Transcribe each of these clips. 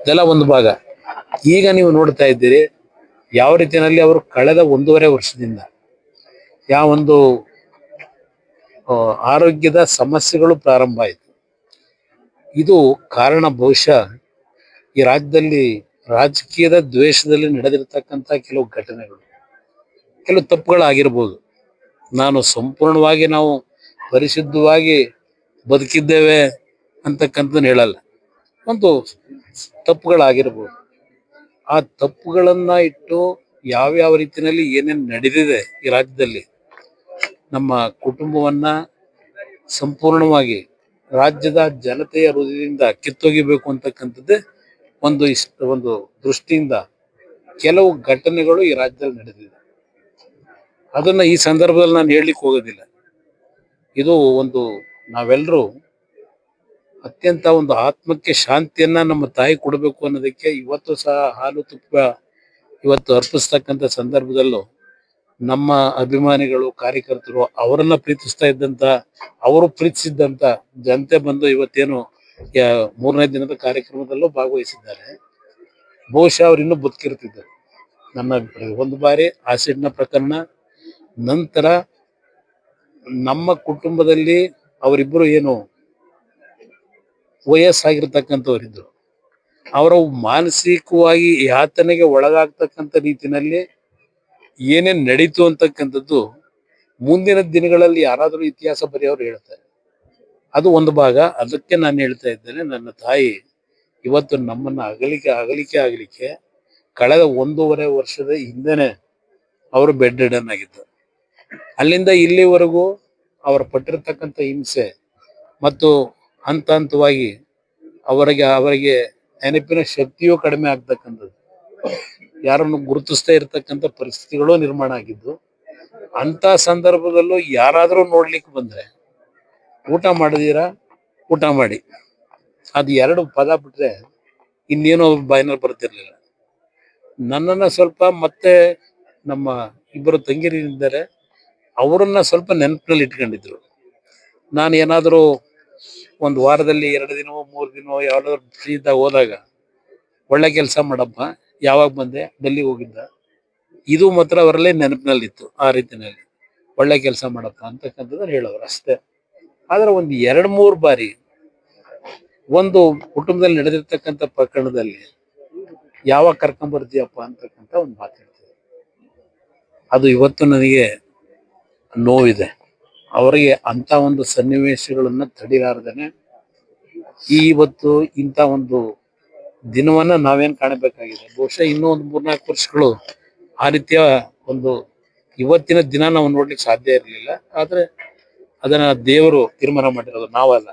ಇದೆಲ್ಲ ಒಂದು ಭಾಗ. ಈಗ ನೀವು ನೋಡ್ತಾ ಇದ್ದೀರಿ ಯಾವ ರೀತಿಯಲ್ಲಿ ಅವರು ಕಳೆದ 1.5 ವರ್ಷದಿಂದ ಯಾವ ಒಂದು ಆರೋಗ್ಯದ ಸಮಸ್ಯೆಗಳು ಪ್ರಾರಂಭ ಆಯಿತು. ಇದು ಕಾರಣ ಬಹುಶಃ ಈ ರಾಜ್ಯದಲ್ಲಿ ರಾಜಕೀಯದ ದ್ವೇಷದಲ್ಲಿ ನಡೆದಿರ್ತಕ್ಕಂಥ ಕೆಲವು ಘಟನೆಗಳು, ಕೆಲವು ತಪ್ಪುಗಳಾಗಿರ್ಬೋದು. ನಾನು ಸಂಪೂರ್ಣವಾಗಿ ನಾವು ಪರಿಶುದ್ಧವಾಗಿ ಬದುಕಿದ್ದೇವೆ ಅಂತಕ್ಕಂಥದ್ದನ್ನು ಹೇಳಲ್ಲ. ಒಂದು ತಪ್ಪುಗಳಾಗಿರ್ಬೋದು. ಆ ತಪ್ಪುಗಳನ್ನ ಇಟ್ಟು ಯಾವ್ಯಾವ ರೀತಿಯಲ್ಲಿ ಏನೇನು ನಡೆದಿದೆ ಈ ರಾಜ್ಯದಲ್ಲಿ ನಮ್ಮ ಕುಟುಂಬವನ್ನ ಸಂಪೂರ್ಣವಾಗಿ ರಾಜ್ಯದ ಜನತೆಯ ಹೃದಯದಿಂದ ಕಿತ್ತೊಗಿಬೇಕು ಅಂತಕ್ಕಂಥದ್ದೇ ಒಂದು ದೃಷ್ಟಿಯಿಂದ ಕೆಲವು ಘಟನೆಗಳು ಈ ರಾಜ್ಯದಲ್ಲಿ ನಡೆದಿದೆ. ಅದನ್ನ ಈ ಸಂದರ್ಭದಲ್ಲಿ ನಾನು ಹೇಳಲಿಕ್ಕೆ ಹೋಗೋದಿಲ್ಲ. ಇದು ಒಂದು ನಾವೆಲ್ಲರೂ ಅತ್ಯಂತ ಒಂದು ಆತ್ಮಕ್ಕೆ ಶಾಂತಿಯನ್ನ ನಮ್ಮ ತಾಯಿ ಕೊಡಬೇಕು ಅನ್ನೋದಕ್ಕೆ ಇವತ್ತು ಸಹ ಹಾಲು ತುಪ್ಪ ಇವತ್ತು ಅರ್ಪಿಸ್ತಕ್ಕಂಥ ಸಂದರ್ಭದಲ್ಲೂ ನಮ್ಮ ಅಭಿಮಾನಿಗಳು ಕಾರ್ಯಕರ್ತರು ಅವರನ್ನ ಪ್ರೀತಿಸ್ತಾ ಇದ್ದಂತ ಅವರು ಪ್ರೀತಿಸಿದ್ದಂತ ಜನತೆ ಬಂದು ಇವತ್ತೇನು 3ನೇ ದಿನದ ಕಾರ್ಯಕ್ರಮದಲ್ಲೂ ಭಾಗವಹಿಸಿದ್ದಾರೆ. ಬಹುಶಃ ಅವ್ರು ಇನ್ನೂ ಬದುಕಿರ್ತಿದ್ದಾರೆ ನನ್ನ ಅಭಿಪ್ರಾಯ. ಒಂದು ಬಾರಿ ಆಸಿಡ್ನ ಪ್ರಕರಣ ನಂತರ ನಮ್ಮ ಕುಟುಂಬದಲ್ಲಿ ಅವರಿಬ್ಬರು ಏನು ವಯಸ್ಸಾಗಿರ್ತಕ್ಕಂಥವರಿದ್ರು, ಅವರ ಮಾನಸಿಕವಾಗಿ ಯಾತನೆಗೆ ಒಳಗಾಗ್ತಕ್ಕಂಥ ರೀತಿಯಲ್ಲಿ ಏನೇನ್ ನಡೀತು ಅಂತಕ್ಕಂಥದ್ದು ಮುಂದಿನ ದಿನಗಳಲ್ಲಿ ಯಾರಾದರೂ ಇತಿಹಾಸ ಬರೆಯೋರು ಹೇಳ್ತಾರೆ. ಅದು ಒಂದು ಭಾಗ. ಅದಕ್ಕೆ ನಾನು ಹೇಳ್ತಾ ಇದ್ದೇನೆ, ನನ್ನ ತಾಯಿ ಇವತ್ತು ನಮ್ಮನ್ನ ಅಗಲಿಕೆ ಕಳೆದ 1.5 ವರ್ಷದ ಹಿಂದೆನೆ ಅವರು ಬೆಡ್ ರಿಡನ್ ಆಗಿದ್ದು. ಅಲ್ಲಿಂದ ಇಲ್ಲಿವರೆಗೂ ಅವರು ಪಟ್ಟಿರ್ತಕ್ಕಂಥ ಹಿಂಸೆ ಮತ್ತು ಹಂತವಾಗಿ ಅವರಿಗೆ ನೆನಪಿನ ಶಕ್ತಿಯೂ ಕಡಿಮೆ ಆಗ್ತಕ್ಕಂಥದ್ದು, ಯಾರನ್ನು ಗುರುತಿಸ್ತಾ ಇರ್ತಕ್ಕಂಥ ಪರಿಸ್ಥಿತಿಗಳು ನಿರ್ಮಾಣ ಆಗಿದ್ದು. ಅಂತ ಸಂದರ್ಭದಲ್ಲೂ ಯಾರಾದರೂ ನೋಡ್ಲಿಕ್ಕೆ ಬಂದ್ರೆ ಊಟ ಮಾಡಿದೀರಾ, ಊಟ ಮಾಡಿ, ಅದು 2 ಪದ ಬಿಟ್ರೆ ಇನ್ನೇನು ಬಾಯಿನಲ್ಲಿ ಬರ್ತಿರ್ಲಿಲ್ಲ. ನನ್ನನ್ನ ಸ್ವಲ್ಪ ಮತ್ತೆ ನಮ್ಮ ಇಬ್ಬರು ತಂಗಿರಿದ್ದಾರೆ, ಅವರನ್ನ ಸ್ವಲ್ಪ ನೆನಪಿನಲ್ಲಿ ಇಟ್ಕೊಂಡಿದ್ರು. ನಾನು ಏನಾದರೂ ಒಂದು ವಾರದಲ್ಲಿ 2 ದಿನವೋ 3 ದಿನವೋ ಯಾವ್ದಾದ್ರು ಫ್ರೀ ಇದ್ದಾಗ ಹೋದಾಗ, ಒಳ್ಳೆ ಕೆಲಸ ಮಾಡಪ್ಪ, ಯಾವಾಗ ಬಂದೆ, ಡೆಲ್ಲಿಗೆ ಹೋಗಿದ್ದ, ಇದು ಮಾತ್ರ ಅವರಲ್ಲೇ ನೆನಪಿನಲ್ಲಿತ್ತು. ಆ ರೀತಿಯಲ್ಲಿ ಒಳ್ಳೆ ಕೆಲಸ ಮಾಡಪ್ಪ ಅಂತಕ್ಕಂಥದ್ದು ಹೇಳೋರು ಅಷ್ಟೇ. ಆದ್ರೆ ಒಂದು 2-3 ಬಾರಿ ಒಂದು ಕುಟುಂಬದಲ್ಲಿ ನಡೆದಿರ್ತಕ್ಕಂಥ ಪ್ರಕರಣದಲ್ಲಿ ಯಾವಾಗ ಕರ್ಕೊಂಡ್ಬರ್ತೀಯಪ್ಪ ಅಂತಕ್ಕಂಥ ಒಂದು ಮಾತು ಹೇಳ್ತಿದೆ. ಅದು ಇವತ್ತು ನನಗೆ ನೋವಿದೆ. ಅವರಿಗೆ ಅಂತ ಒಂದು ಸನ್ನಿವೇಶಗಳನ್ನ ತಡಿಲಾರ್ದೇನೆ ಇವತ್ತು ಇಂಥ ಒಂದು ದಿನವನ್ನ ನಾವೇನ್ ಕಾಣಬೇಕಾಗಿದೆ. ಬಹುಶಃ ಇನ್ನೂ ಒಂದು 3-4 ವರ್ಷಗಳು ಆ ರೀತಿಯ ಒಂದು ಇವತ್ತಿನ ದಿನ ನಾವು ನೋಡ್ಲಿಕ್ಕೆ ಸಾಧ್ಯ ಇರಲಿಲ್ಲ. ಆದ್ರೆ ಅದನ್ನ ದೇವರು ತೀರ್ಮಾನ ಮಾಡಿರೋದು, ನಾವಲ್ಲ.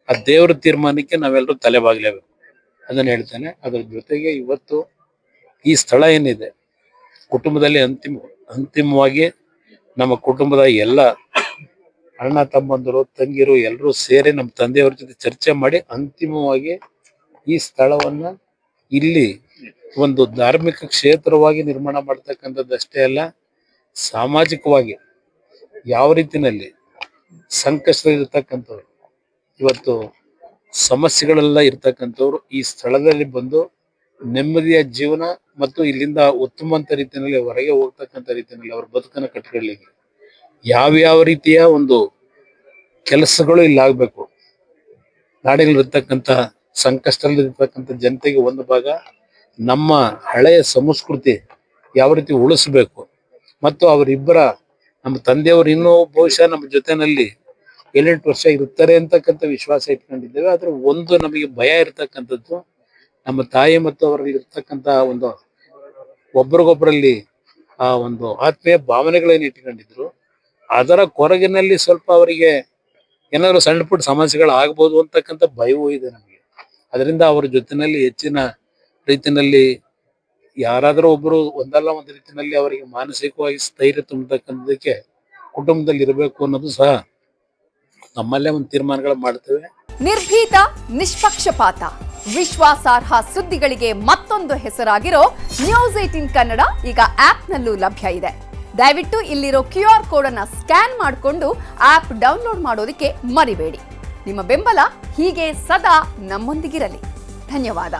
ಆ ದೇವರ ತೀರ್ಮಾನಕ್ಕೆ ನಾವೆಲ್ಲರೂ ತಲೆಬಾಗ್ಲೇಬೇಕು, ಅದನ್ನ ಹೇಳ್ತೇನೆ. ಅದ್ರ ಜೊತೆಗೆ ಇವತ್ತು ಈ ಸ್ಥಳ ಏನಿದೆ, ಕುಟುಂಬದಲ್ಲಿ ಅಂತಿಮವಾಗಿ ನಮ್ಮ ಕುಟುಂಬದ ಎಲ್ಲ ಅಣ್ಣ ತಮ್ಮಂದರು ತಂಗಿರು ಎಲ್ಲರೂ ಸೇರಿ ನಮ್ಮ ತಂದೆಯವ್ರ ಜೊತೆ ಚರ್ಚೆ ಮಾಡಿ ಅಂತಿಮವಾಗಿ ಈ ಸ್ಥಳವನ್ನ ಇಲ್ಲಿ ಒಂದು ಧಾರ್ಮಿಕ ಕ್ಷೇತ್ರವಾಗಿ ನಿರ್ಮಾಣ ಮಾಡ್ತಕ್ಕಂಥದ್ದಷ್ಟೇ ಅಲ್ಲ, ಸಾಮಾಜಿಕವಾಗಿ ಯಾವ ರೀತಿನಲ್ಲಿ ಸಂಕಷ್ಟದಲ್ಲಿರ್ತಕ್ಕಂಥವ್ರು, ಇವತ್ತು ಸಮಸ್ಯೆಗಳೆಲ್ಲ ಇರ್ತಕ್ಕಂಥವ್ರು ಈ ಸ್ಥಳದಲ್ಲಿ ಬಂದು ನೆಮ್ಮದಿಯ ಜೀವನ ಮತ್ತು ಇಲ್ಲಿಂದ ಉತ್ತಮಂತ ರೀತಿಯಲ್ಲಿ ಹೊರಗೆ ಹೋಗ್ತಕ್ಕಂಥ ರೀತಿಯಲ್ಲಿ ಅವ್ರ ಬದುಕನ್ನು ಕಟ್ಕೊಳ್ಳಿಕ್ಕೆ ಯಾವ್ಯಾವ ರೀತಿಯ ಒಂದು ಕೆಲಸಗಳು ಇಲ್ಲಿ ಆಗ್ಬೇಕು, ನಾಡಿನಲ್ಲಿರ್ತಕ್ಕಂಥ ಸಂಕಷ್ಟದಲ್ಲಿರ್ತಕ್ಕಂಥ ಜನತೆಗೆ ಒಂದು ಭಾಗ ನಮ್ಮ ಹಳೆಯ ಸಂಸ್ಕೃತಿ ಯಾವ ರೀತಿ ಉಳಿಸ್ಬೇಕು, ಮತ್ತು ಅವರಿಬ್ಬರ ನಮ್ಮ ತಂದೆಯವರು ಇನ್ನೂ ಬಹುಶಃ ನಮ್ಮ ಜೊತೆನಲ್ಲಿ 7-8 ವರ್ಷ ಇರ್ತಾರೆ ಅಂತಕ್ಕಂಥ ವಿಶ್ವಾಸ ಇಟ್ಕೊಂಡಿದ್ದೇವೆ. ಆದ್ರೆ ಒಂದು ನಮಗೆ ಭಯ ಇರ್ತಕ್ಕಂಥದ್ದು, ನಮ್ಮ ತಾಯಿ ಮತ್ತು ಅವರಲ್ಲಿ ಇರ್ತಕ್ಕಂಥ ಒಂದು ಒಬ್ರಿಗೊಬ್ಬರಲ್ಲಿ ಆ ಒಂದು ಆತ್ಮೀಯ ಭಾವನೆಗಳೇನು ಇಟ್ಕೊಂಡಿದ್ರು, ಅದರ ಕೊರಗಿನಲ್ಲಿ ಸ್ವಲ್ಪ ಅವರಿಗೆ ಏನಾದ್ರು ಸಣ್ಣ ಪುಟ್ಟ ಸಮಸ್ಯೆಗಳು ಆಗ್ಬೋದು ಅಂತಕ್ಕಂಥ ಭಯವೂ ಇದೆ ನಮಗೆ. ಅದರಿಂದ ಅವರ ಜೊತೆನಲ್ಲಿ ಹೆಚ್ಚಿನ ರೀತಿಯಲ್ಲಿ ಯಾರಾದರೂ ಒಬ್ರು ಒಂದಲ್ಲ ಒಂದು ರೀತಿಯಲ್ಲಿ ಅವರಿಗೆ ಮಾನಸಿಕವಾಗಿ ಸ್ಥೈರ್ಯ ತುಂಬತಕ್ಕಂಥದಕ್ಕೆ ಕುಟುಂಬದಲ್ಲಿ ಇರಬೇಕು ಅನ್ನೋದು ಸಹ ನಮ್ಮಲ್ಲೇ ಒಂದು ತೀರ್ಮಾನಗಳು ಮಾಡ್ತೇವೆ. ನಿರ್ಭೀತ, ನಿಷ್ಪಕ್ಷಪಾತ, ವಿಶ್ವಾಸಾರ್ಹ ಸುದ್ದಿಗಳಿಗೆ ಮತ್ತೊಂದು ಹೆಸರಾಗಿರೋ ನ್ಯೂಸ್ 18 ಕನ್ನಡ ಈಗ ಆಪ್ನಲ್ಲೂ ಲಭ್ಯ ಇದೆ. ದಯವಿಟ್ಟು ಇಲ್ಲಿರೋ QR ಕೋಡ್ ಅನ್ನ ಸ್ಕ್ಯಾನ್ ಮಾಡಿಕೊಂಡು ಆಪ್ ಡೌನ್ಲೋಡ್ ಮಾಡೋದಕ್ಕೆ ಮರಿಬೇಡಿ. ನಿಮ್ಮ ಬೆಂಬಲ ಹೀಗೆ ಸದಾ ನಮ್ಮೊಂದಿಗಿರಲಿ. ಧನ್ಯವಾದ.